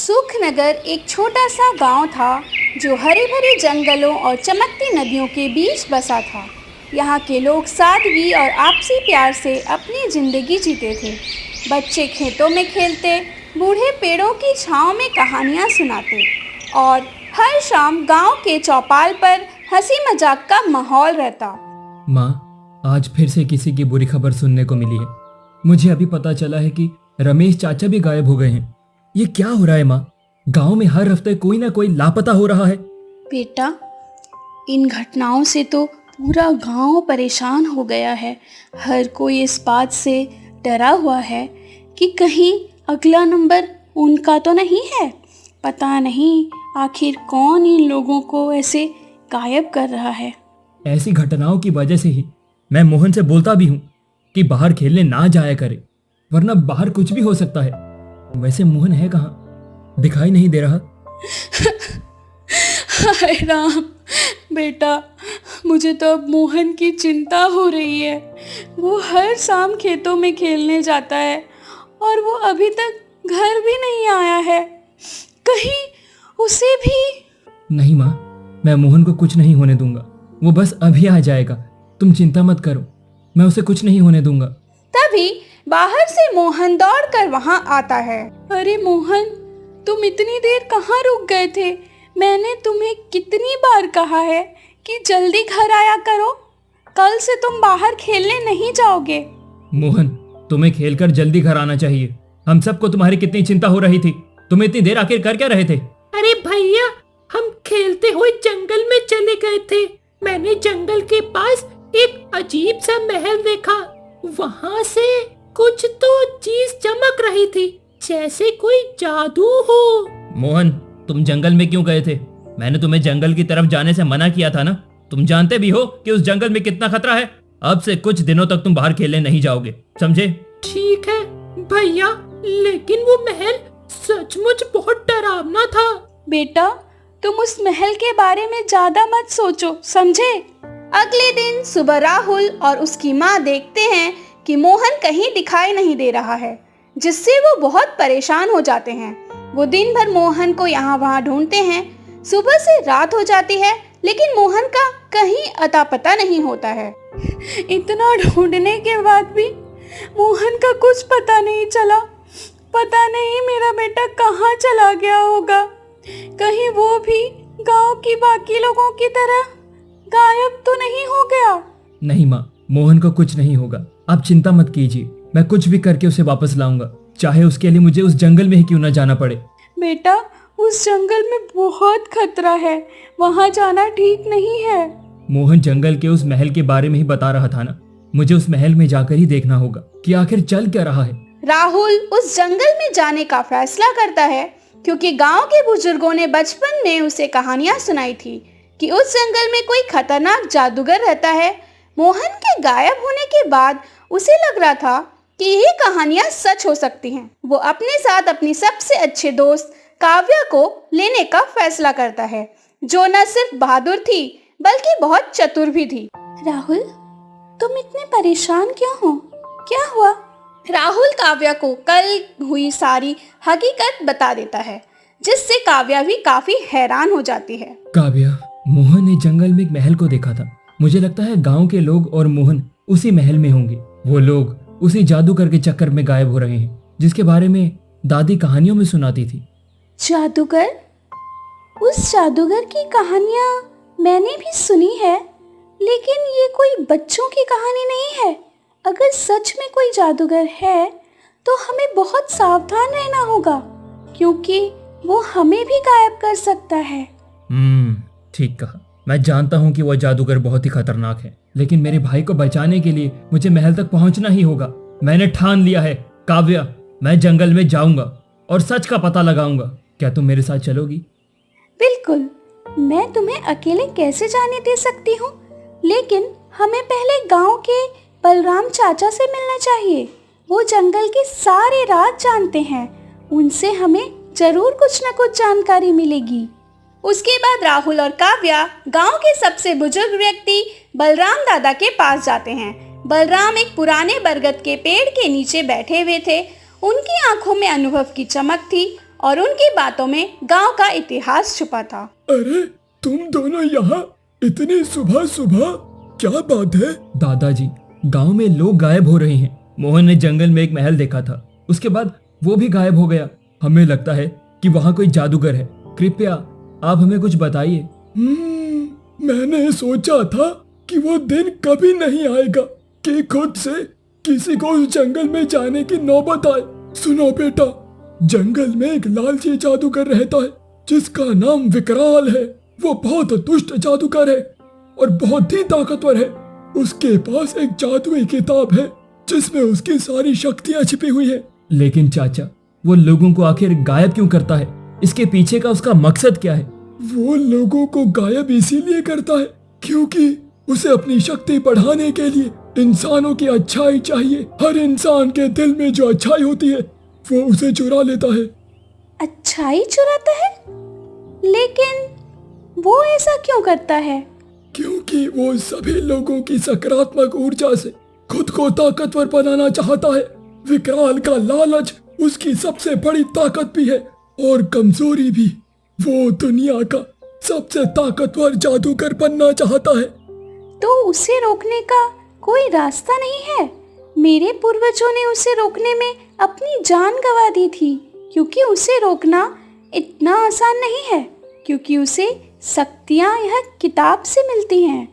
सुखनगर एक छोटा सा गांव था जो हरे भरे जंगलों और चमकती नदियों के बीच बसा था। यहाँ के लोग सादगी और आपसी प्यार से अपनी जिंदगी जीते थे। बच्चे खेतों में खेलते, बूढ़े पेड़ों की छांव में कहानियाँ सुनाते और हर शाम गांव के चौपाल पर हंसी मजाक का माहौल रहता। माँ, आज फिर से किसी की बुरी खबर सुनने को मिली है। मुझे अभी पता चला है कि रमेश चाचा भी गायब हो गए हैं। ये क्या हो रहा है माँ? गांव में हर हफ्ते कोई ना कोई लापता हो रहा है। बेटा, इन घटनाओं से तो पूरा गांव परेशान हो गया है। हर कोई इस बात से डरा हुआ है कि कहीं अगला नंबर उनका तो नहीं है। पता नहीं आखिर कौन इन लोगों को ऐसे गायब कर रहा है। ऐसी घटनाओं की वजह से ही मैं मोहन से बोलता भी हूँ कि बाहर खेलने ना जाया करे, वरना बाहर कुछ भी हो सकता है। वैसे मोहन है कहाँ? दिखाई नहीं दे रहा। हाय राम, बेटा, मुझे तो अब मोहन की चिंता हो रही है। वो हर शाम खेतों में खेलने जाता है और वो अभी तक घर भी नहीं आया है। कहीं उसे भी... नहीं माँ, मैं मोहन को कुछ नहीं होने दूंगा। वो बस अभी आ जाएगा, तुम चिंता मत करो। मैं उसे कुछ नहीं होने दूंगा। तभी बाहर से मोहन दौड़कर वहां आता है। अरे मोहन, तुम इतनी देर कहाँ रुक गए थे? मैंने तुम्हें कितनी बार कहा है कि जल्दी घर आया करो। कल से तुम बाहर खेलने नहीं जाओगे। मोहन, तुम्हें खेलकर जल्दी घर आना चाहिए। हम सबको तुम्हारी कितनी चिंता हो रही थी। तुम इतनी देर आखिर कर क्या रहे थे? अरे भैया, हम खेलते हुए जंगल में चले गए थे। मैंने जंगल के पास एक अजीब सा महल देखा। वहाँ से कुछ तो चीज चमक रही थी, जैसे कोई जादू हो। मोहन, तुम जंगल में क्यों गए थे? मैंने तुम्हें जंगल की तरफ जाने से मना किया था ना। तुम जानते भी हो कि उस जंगल में कितना खतरा है। अब से कुछ दिनों तक तुम बाहर खेलने नहीं जाओगे, समझे? ठीक है भैया, लेकिन वो महल सचमुच बहुत डरावना था। बेटा, तुम उस महल के बारे में ज्यादा मत सोचो, समझे? अगले दिन सुबह राहुल और उसकी माँ देखते हैं कि मोहन कहीं दिखाई नहीं दे रहा है, जिससे वो बहुत परेशान हो जाते हैं। वो दिन भर मोहन को यहाँ वहाँ ढूंढते हैं। सुबह से रात हो जाती है, लेकिन मोहन का कहीं अता पता नहीं होता है। इतना ढूंढने के बाद भी मोहन का कुछ पता नहीं चला। पता नहीं मेरा बेटा कहाँ चला गया होगा। कहीं वो भी गांव की बाकी लोगों की तरह गायब तो नहीं हो गया। नहीं माँ, मोहन को कुछ नहीं होगा। आप चिंता मत कीजिए। मैं कुछ भी करके उसे वापस लाऊंगा, चाहे उसके लिए मुझे उस जंगल में ही क्यों ना जाना पड़े। बेटा, उस जंगल में बहुत खतरा है, वहाँ जाना ठीक नहीं है। मोहन जंगल के उस महल के बारे में ही बता रहा था ना। मुझे उस महल में जाकर ही देखना होगा कि आखिर चल क्या रहा है। राहुल उस जंगल में जाने का फैसला करता है, क्योंकि गांव के बुजुर्गों ने बचपन में उसे कहानियां सुनाई थी कि उस जंगल में कोई खतरनाक जादूगर रहता है। मोहन के गायब होने के बाद उसे लग रहा था कि ये कहानियां सच हो सकती हैं। वो अपने साथ अपनी सबसे अच्छे दोस्त काव्या को लेने का फैसला करता है, जो न सिर्फ बहादुर थी बल्कि बहुत चतुर भी थी। राहुल, तुम इतने परेशान क्यों हो? क्या हुआ? राहुल काव्या को कल हुई सारी हकीकत बता देता है, जिससे काव्या भी काफी हैरान हो जाती है। काव्या, मोहन ने जंगल में एक महल को देखा था। मुझे लगता है गांव के लोग और मोहन उसी महल में होंगे। वो लोग उसी जादूगर के चक्कर में गायब हो रहे हैं, जिसके बारे में दादी कहानियों में सुनाती थी। जादूगर? उस जादूगर की कहानियाँ मैंने भी सुनी है, लेकिन ये कोई बच्चों की कहानी नहीं है। अगर सच में कोई जादूगर है तो हमें बहुत सावधान रहना होगा, क्योंकि वो हमें भी गायब कर सकता है। ठीक कहा। मैं जानता हूँ कि वह जादूगर बहुत ही खतरनाक है, लेकिन मेरे भाई को बचाने के लिए मुझे महल तक पहुँचना ही होगा। मैंने ठान लिया है। काव्या, मैं जंगल में जाऊंगा और सच का पता लगाऊंगा। क्या तुम मेरे साथ चलोगी? बिल्कुल। मैं तुम्हें अकेले कैसे जाने दे सकती हूँ, लेकिन हमें पहले गांव के बलराम चाचा से मिलना चाहिए। वो जंगल के सारे राज जानते हैं। उनसे हमें जरूर कुछ न कुछ जानकारी मिलेगी। उसके बाद राहुल और काव्या गांव के सबसे बुजुर्ग व्यक्ति बलराम दादा के पास जाते हैं। बलराम एक पुराने बरगद के पेड़ के नीचे बैठे हुए थे। उनकी आंखों में अनुभव की चमक थी और उनकी बातों में गांव का इतिहास छुपा था। अरे तुम दोनों यहाँ इतनी सुबह सुबह, क्या बात है? दादाजी, गांव में लोग गायब हो रहे हैं। मोहन ने जंगल में एक महल देखा था, उसके बाद वो भी गायब हो गया। हमें लगता है कि वहाँ कोई जादूगर है। कृपया आप हमें कुछ बताइए। मैंने सोचा था कि वो दिन कभी नहीं आएगा कि खुद से किसी को उस जंगल में जाने की नौबत आए। सुनो बेटा, जंगल में एक लालची जादूगर रहता है जिसका नाम विकराल है। वो बहुत दुष्ट जादूगर है और बहुत ही ताकतवर है। उसके पास एक जादुई किताब है जिसमें उसकी सारी शक्तियां छिपी हुई है। लेकिन चाचा, वो लोगों को आखिर गायब क्यों करता है? इसके पीछे का उसका मकसद क्या है? वो लोगों को गायब इसीलिए करता है क्योंकि उसे अपनी शक्ति बढ़ाने के लिए इंसानों की अच्छाई चाहिए। हर इंसान के दिल में जो अच्छाई होती है वो उसे चुरा लेता है। अच्छाई चुराता है? लेकिन वो ऐसा क्यों करता है? क्योंकि वो सभी लोगों की सकारात्मक ऊर्जा से खुद को ताकतवर बनाना चाहता है। विकराल का लालच उसकी सबसे बड़ी ताकत भी है और कमजोरी भी। वो दुनिया का सबसे ताकतवर जादूगर बनना चाहता है। तो उसे रोकने का कोई रास्ता नहीं है? मेरे पूर्वजों ने उसे रोकने में अपनी जान गंवा दी थी, क्योंकि उसे रोकना इतना आसान नहीं है, क्योंकि उसे शक्तियाँ यह किताब से मिलती हैं।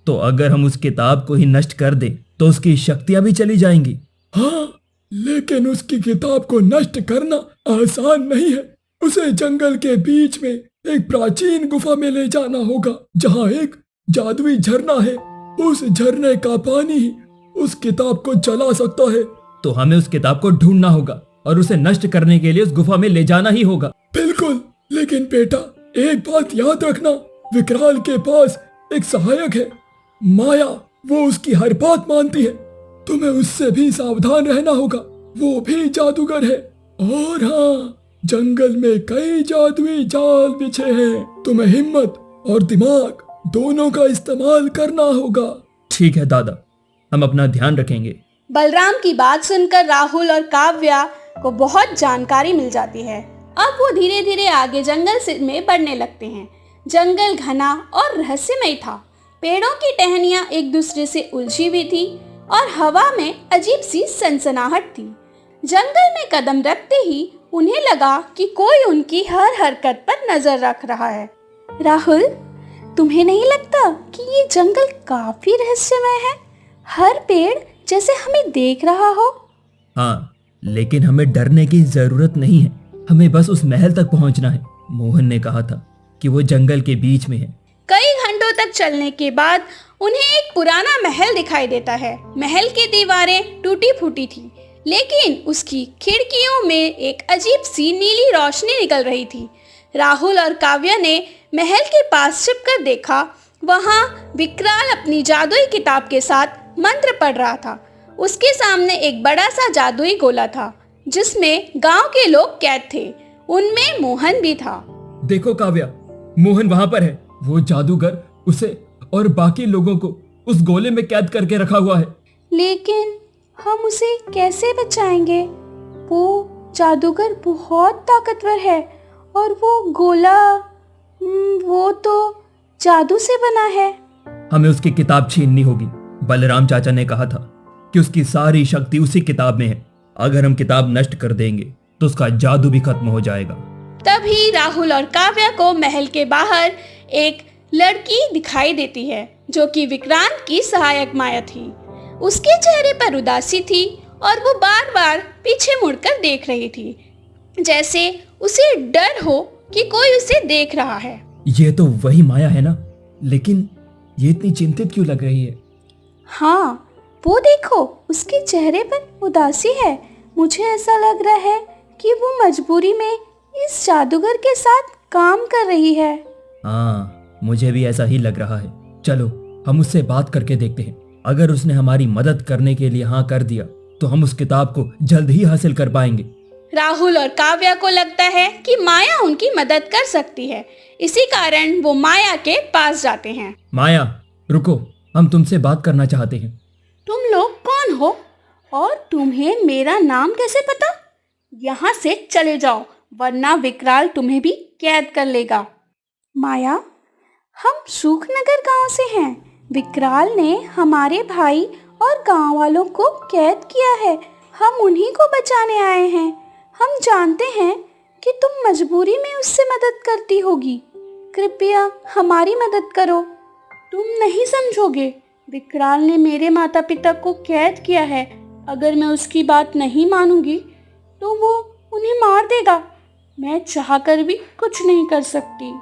तो अगर हम उस किताब को ही नष्ट कर दें तो उसकी शक्तियां भी चली जाएंगी। हाँ, लेकिन उसकी किताब को नष्ट करना आसान नहीं है। उसे जंगल के बीच में एक प्राचीन गुफा में ले जाना होगा जहाँ एक जादुई झरना है। उस झरने का पानी ही उस किताब को जला सकता है। तो हमें उस किताब को ढूंढना होगा और उसे नष्ट करने के लिए उस गुफा में ले जाना ही होगा। बिल्कुल, लेकिन बेटा एक बात याद रखना, विकराल के पास एक सहायक है, माया। वो उसकी हर बात मानती है। तुम्हें उससे भी सावधान रहना होगा, वो भी जादूगर है। और हाँ, जंगल में कई जादुई जाल बिछे हैं। तुम्हें हिम्मत और दिमाग दोनों का इस्तेमाल करना होगा। ठीक है दादा, हम अपना ध्यान रखेंगे। बलराम की बात सुनकर राहुल और काव्या को बहुत जानकारी मिल जाती है। अब वो धीरे धीरे आगे जंगल में बढ़ने लगते हैं। जंगल घना और रहस्यमय था। पेड़ों की टहनियां एक दूसरे से उलझी हुई थी और हवा में अजीब सी सनसनाहट थी। जंगल में कदम रखते ही उन्हें लगा कि कोई उनकी हर हरकत पर नजर रख रहा है। राहुल, तुम्हें नहीं लगता कि ये जंगल काफी रहस्यमय है? हर पेड़ जैसे हमें देख रहा हो। हाँ, लेकिन हमें डरने की जरूरत नहीं है। हमें बस उस महल तक पहुंचना है। मोहन ने कहा था कि वो जंगल के बीच में है। कई घंटों तक चलने के बाद उन्हें एक पुराना महल दिखाई देता है। महल की दीवारें टूटी फूटी थी, लेकिन उसकी खिड़कियों में एक अजीब सी नीली रोशनी निकल रही थी। राहुल और काव्या ने महल के पास छिपकर देखा। वहाँ विकराल अपनी जादुई किताब के साथ मंत्र पढ़ रहा था। उसके सामने एक बड़ा सा जादुई गोला था जिसमें गांव के लोग कैद थे। उनमें मोहन भी था। देखो काव्या, मोहन वहां पर है। वो जादूगर उसे और बाकी लोगों को उस गोले में कैद करके रखा हुआ है। लेकिन हम उसे कैसे बचाएंगे? वो जादूगर बहुत ताकतवर है और वो गोला, वो तो जादू से बना है। हमें उसकी किताब छीननी होगी। बलराम चाचा ने कहा था कि उसकी सारी शक्ति उसी किताब में है। अगर हम किताब नष्ट कर देंगे तो उसका जादू भी खत्म हो जाएगा। तभी राहुल और काव्या को महल के बाहर एक लड़की दिखाई देती है जो कि विक्रांत की सहायक माया थी। उसके चेहरे पर उदासी थी और वो बार बार पीछे मुड़कर देख रही थी, जैसे उसे डर हो कि कोई उसे देख रहा है। ये तो वही माया है ना, लेकिन ये इतनी चिंतित क्यों लग रही है? हाँ, वो देखो, उसके चेहरे पर उदासी है। मुझे ऐसा लग रहा है कि वो मजबूरी में इस जादूगर के साथ काम कर रही है। हाँ, मुझे भी ऐसा ही लग रहा है। चलो हम उससे बात करके देखते हैं। अगर उसने हमारी मदद करने के लिए हाँ कर दिया तो हम उस किताब को जल्द ही हासिल कर पाएंगे। राहुल और काव्या को लगता है कि माया उनकी मदद कर सकती है। इसी कारण वो माया के पास जाते हैं। माया, रुको, हम तुमसे बात करना चाहते हैं। तुम लोग कौन हो और तुम्हें मेरा नाम कैसे पता? यहाँ से चले जाओ, वरना विकराल तुम्हें भी कैद कर लेगा। माया, हम सूखनगर गांव से हैं। विकराल ने हमारे भाई और गांव वालों को कैद किया है। हम उन्हीं को बचाने आए हैं। हम जानते हैं कि तुम मजबूरी में उससे मदद करती होगी। कृपया हमारी मदद करो। तुम नहीं समझोगे, विकराल ने मेरे माता पिता को कैद किया है। अगर मैं उसकी बात नहीं मानूंगी तो वो उन्हें मार देगा। मैं चाहकर भी कुछ नहीं कर सकती।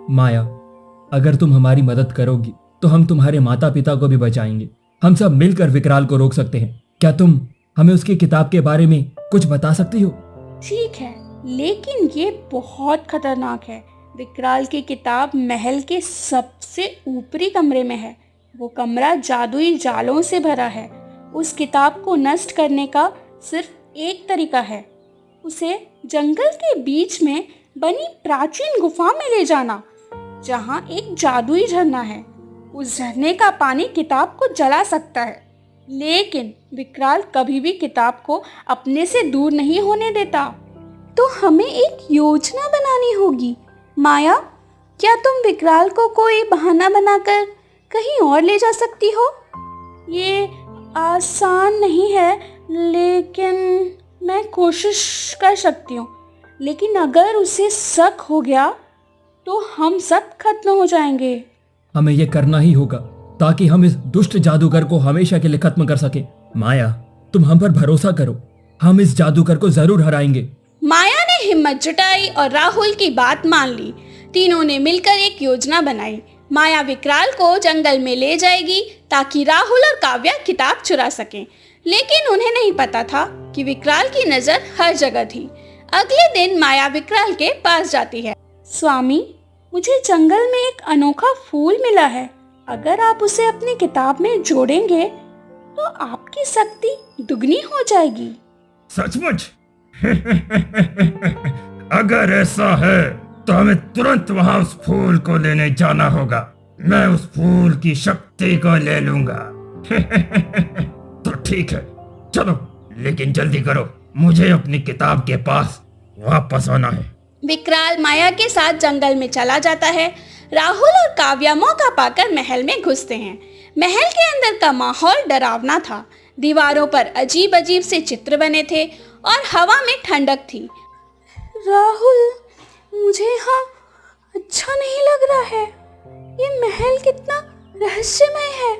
माया, अगर तुम हमारी मदद करोगी तो हम तुम्हारे माता पिता को भी बचाएंगे। हम सब मिलकर विकराल को रोक सकते हैं। क्या तुम हमें उसकी किताब के बारे में कुछ बता सकती हो? ठीक है, लेकिन ये बहुत खतरनाक है। विकराल की किताब महल के सबसे ऊपरी कमरे में है। वो कमरा जादुई जालों से भरा है। उस किताब को नष्ट करने का सिर्फ एक तरीका है, उसे जंगल के बीच में बनी प्राचीन गुफा में ले जाना, जहाँ एक जादुई झरना है। उस झरने का पानी किताब को जला सकता है, लेकिन विकराल कभी भी किताब को अपने से दूर नहीं होने देता। तो हमें एक योजना बनानी होगी। माया, क्या तुम विकराल को कोई बहाना बनाकर कहीं और ले जा सकती हो? ये आसान नहीं है, लेकिन मैं कोशिश कर सकती हूँ। लेकिन अगर उसे शक हो गया तो हम सब खत्म हो जाएंगे। हमें ये करना ही होगा ताकि हम इस दुष्ट जादूगर को हमेशा के लिए खत्म कर सके। माया, तुम हम पर भरोसा करो, हम इस जादूगर को जरूर हराएंगे। माया ने हिम्मत जुटाई और राहुल की बात मान ली। तीनों ने मिलकर एक योजना बनाई। माया विकराल को जंगल में ले जाएगी ताकि राहुल और काव्या किताब चुरा सकें, लेकिन उन्हें नहीं पता था कि विकराल की नजर हर जगह थी। अगले दिन माया विकराल के पास जाती है। स्वामी, मुझे जंगल में एक अनोखा फूल मिला है। अगर आप उसे अपनी किताब में जोड़ेंगे तो आपकी शक्ति दुगनी हो जाएगी। सचमुच? अगर ऐसा है तो हमें तुरंत वहां उस फूल को लेने जाना होगा। मैं उस फूल की शक्ति को ले लूंगा। तो ठीक है, चलो, लेकिन जल्दी करो, मुझे अपनी किताब के पास वापस आना है। विकराल माया के साथ जंगल में चला जाता है। राहुल और काव्या मौका पाकर महल में घुसते हैं। महल के अंदर का माहौल डरावना था। दीवारों पर अजीब अजीब से चित्र बने थे और हवा में ठंडक थी। राहुल, मुझे यहाँ अच्छा नहीं लग रहा है। ये महल कितना रहस्यमय है।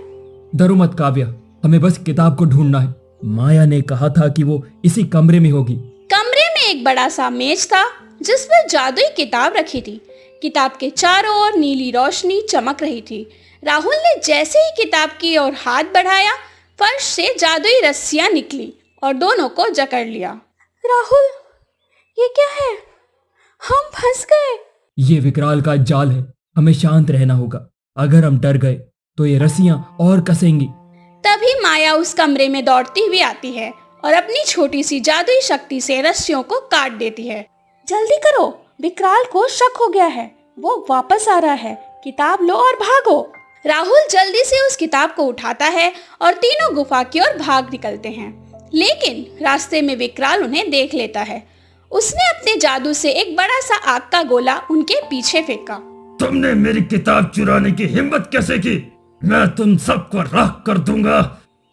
डरो मत काव्या, हमें बस किताब को ढूंढना है। माया ने कहा था कि वो इसी कमरे में होगी। कमरे में एक बड़ा सा मेज था जिस पर जादुई किताब रखी थी। किताब के चारों ओर नीली रोशनी चमक रही थी। राहुल ने जैसे ही किताब की ओर हाथ बढ़ाया, फर्श से जादुई रस्सियां निकली और दोनों को जकड़ लिया। राहुल, ये क्या है? हम फंस गए। ये विकराल का जाल है, हमें शांत रहना होगा। अगर हम डर गए तो ये रस्सियां और कसेंगी। तभी माया उस कमरे में दौड़ती हुई आती है और अपनी छोटी सी जादुई शक्ति से रस्सियों को काट देती है। जल्दी करो, विकराल को शक हो गया है, वो वापस आ रहा है। किताब लो और भागो। राहुल जल्दी से उस किताब को उठाता है और तीनों गुफा की ओर भाग निकलते हैं। लेकिन रास्ते में विकराल उन्हें देख लेता है। उसने अपने जादू से एक बड़ा सा आग का गोला उनके पीछे फेंका। तुमने मेरी किताब चुराने की हिम्मत कैसे की? मैं तुम सबको राख कर दूंगा।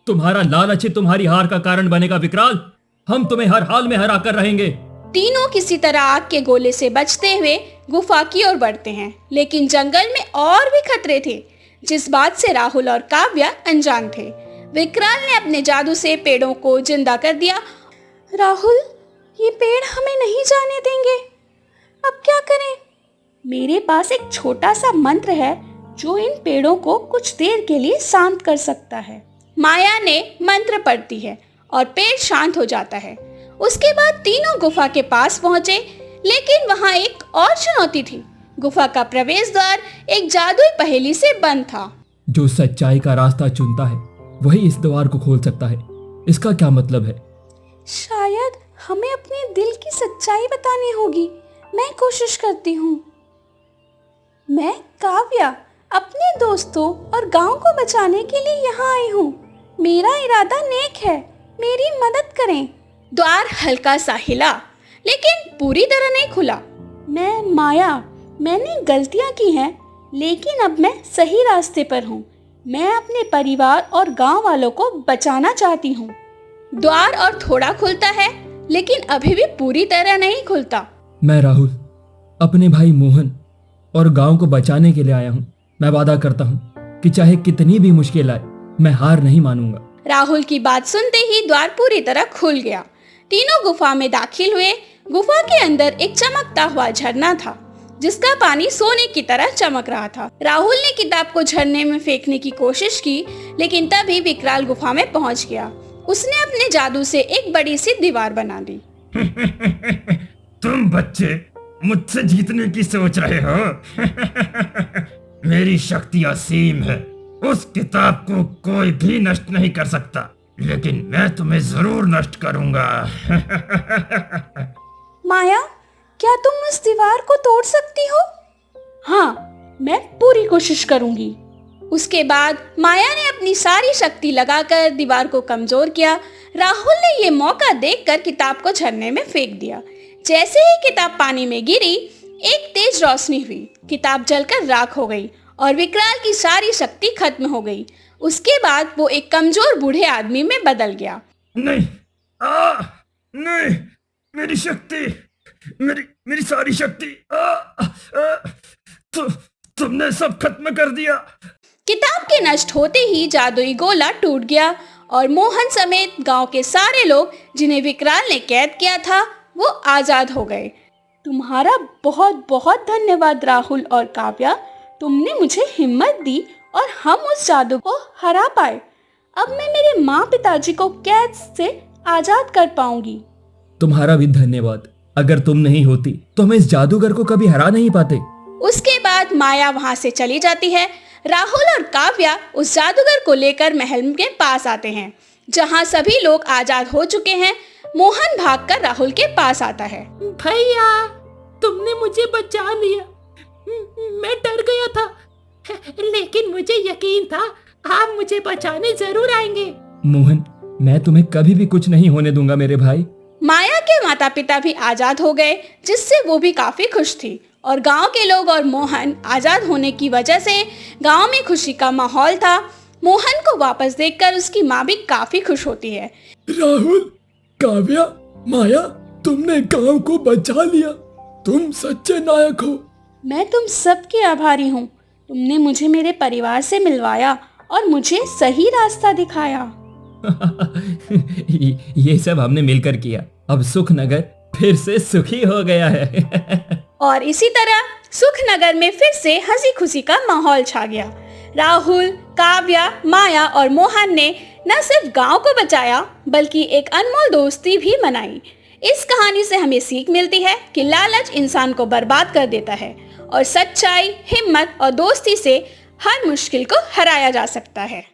तुम्हारा लालच ही तुम्हारी हार का कारण बनेगा विकराल। हम तुम्हें हर हाल में हरा कर रहेंगे। तीनों किसी तरह आग के गोले से बचते हुए गुफा की ओर बढ़ते हैं, लेकिन जंगल में और भी खतरे थे, जिस बात से राहुल और काव्या अनजान थे। विकराल ने अपने जादू से पेड़ों को जिंदा कर दिया। राहुल, ये पेड़ हमें नहीं जाने देंगे। अब क्या करें? मेरे पास एक छोटा सा मंत्र है जो इन पेड़ों को कुछ देर के लिए शांत कर सकता है। माया ने मंत्र पढ़ती है और पेड़ शांत हो जाता है। उसके बाद तीनों गुफा के पास पहुंचे, लेकिन वहां एक और चुनौती थी। गुफा का प्रवेश द्वार एक जादुई पहेली से बंद था। जो सच्चाई का रास्ता चुनता है वही इस द्वार को खोल सकता है। इसका क्या मतलब है? शायद हमें अपने दिल की सच्चाई बतानी होगी। मैं कोशिश करती हूँ। मैं काव्या अपने दोस्तों और गांव को बचाने के लिए यहाँ आई हूँ। मेरा इरादा नेक है, मेरी मदद करें। द्वार हल्का सा हिला, लेकिन पूरी तरह नहीं खुला। मैंने गलतियां की हैं, लेकिन अब मैं सही रास्ते पर हूँ। मैं अपने परिवार और गांव वालों को बचाना चाहती हूँ। द्वार और थोड़ा खुलता है, लेकिन अभी भी पूरी तरह नहीं खुलता। मैं राहुल अपने भाई मोहन और गांव को बचाने के लिए आया हूँ। मैं वादा करता हूँ कि चाहे कितनी भी मुश्किल आए, मैं हार नहीं मानूंगा। राहुल की बात सुनते ही द्वार पूरी तरह खुल गया। तीनों गुफा में दाखिल हुए। गुफा के अंदर एक चमकता हुआ झरना था, जिसका पानी सोने की तरह चमक रहा था। राहुल ने किताब को झरने में फेंकने की कोशिश की, लेकिन तभी विकराल गुफा में पहुंच गया। उसने अपने जादू से एक बड़ी सी दीवार बना दी। तुम बच्चे मुझसे जीतने की सोच रहे हो? मेरी शक्ति असीम है। उस किताब को कोई भी नष्ट नहीं कर सकता, लेकिन मैं तुम्हें जरूर नष्ट करूंगा। माया, क्या तुम उस दीवार को तोड़ सकती हो? हाँ, मैं पूरी कोशिश करूंगी। उसके बाद माया ने अपनी सारी शक्ति लगाकर दीवार को कमजोर किया। राहुल ने ये मौका देखकर किताब को झरने में फेंक दिया। जैसे ही किताब पानी में गिरी, एक तेज रोशनी हुई। किताब जलकर राख हो गई और विकराल की सारी शक्ति खत्म हो गई। उसके बाद वो एक कमजोर बूढ़े आदमी में बदल गया। नहीं, नहीं, मेरी शक्ति, मेरी सारी शक्ति, तुमने सब खत्म कर दिया। किताब के नष्ट होते ही जादुई गोला टूट गया और मोहन समेत गांव के सारे लोग, जिन्हें विकराल ने कैद किया था, वो आजाद हो गए। तुम्हारा बहुत बहुत धन्यवाद राहुल और काव्या। तुमने मुझे हिम्मत दी और हम उस जादू को हरा पाए। अब मैं मेरे माँ पिताजी को कैद से आजाद कर पाऊंगी। तुम्हारा भी धन्यवाद। अगर तुम नहीं होती तो हम इस जादूगर को कभी हरा नहीं पाते। उसके बाद माया वहाँ से चली जाती है। राहुल और काव्या उस जादूगर को लेकर महल के पास आते हैं, जहाँ सभी लोग आजाद हो चुके हैं। मोहन भागकर राहुल के पास आता है। भैया, तुमने मुझे बचा लिया। मैं डर गया था, लेकिन मुझे यकीन था आप मुझे बचाने जरूर आएंगे। मोहन, मैं तुम्हें कभी भी कुछ नहीं होने दूंगा मेरे भाई। माया के माता पिता भी आजाद हो गए, जिससे वो भी काफी खुश थी और गांव के लोग और मोहन आजाद होने की वजह से गांव में खुशी का माहौल था। मोहन को वापस देखकर उसकी माँ भी काफी खुश होती है। राहुल, काव्या, माया, तुमने गांव को बचा लिया। तुम सच्चे नायक हो। मैं तुम सबके आभारी हूँ। तुमने मुझे मेरे परिवार से मिलवाया और मुझे सही रास्ता दिखाया। ये सब हमने मिलकर किया। अब सुखनगर फिर से सुखी हो गया है। और इसी तरह सुखनगर में फिर से हंसी खुशी का माहौल छा गया। राहुल, काव्या, माया और मोहन ने न सिर्फ गांव को बचाया, बल्कि एक अनमोल दोस्ती भी बनाई। इस कहानी से हमें सीख मिलती है कि लालच इंसान को बर्बाद कर देता है और सच्चाई, हिम्मत और दोस्ती से हर मुश्किल को हराया जा सकता है।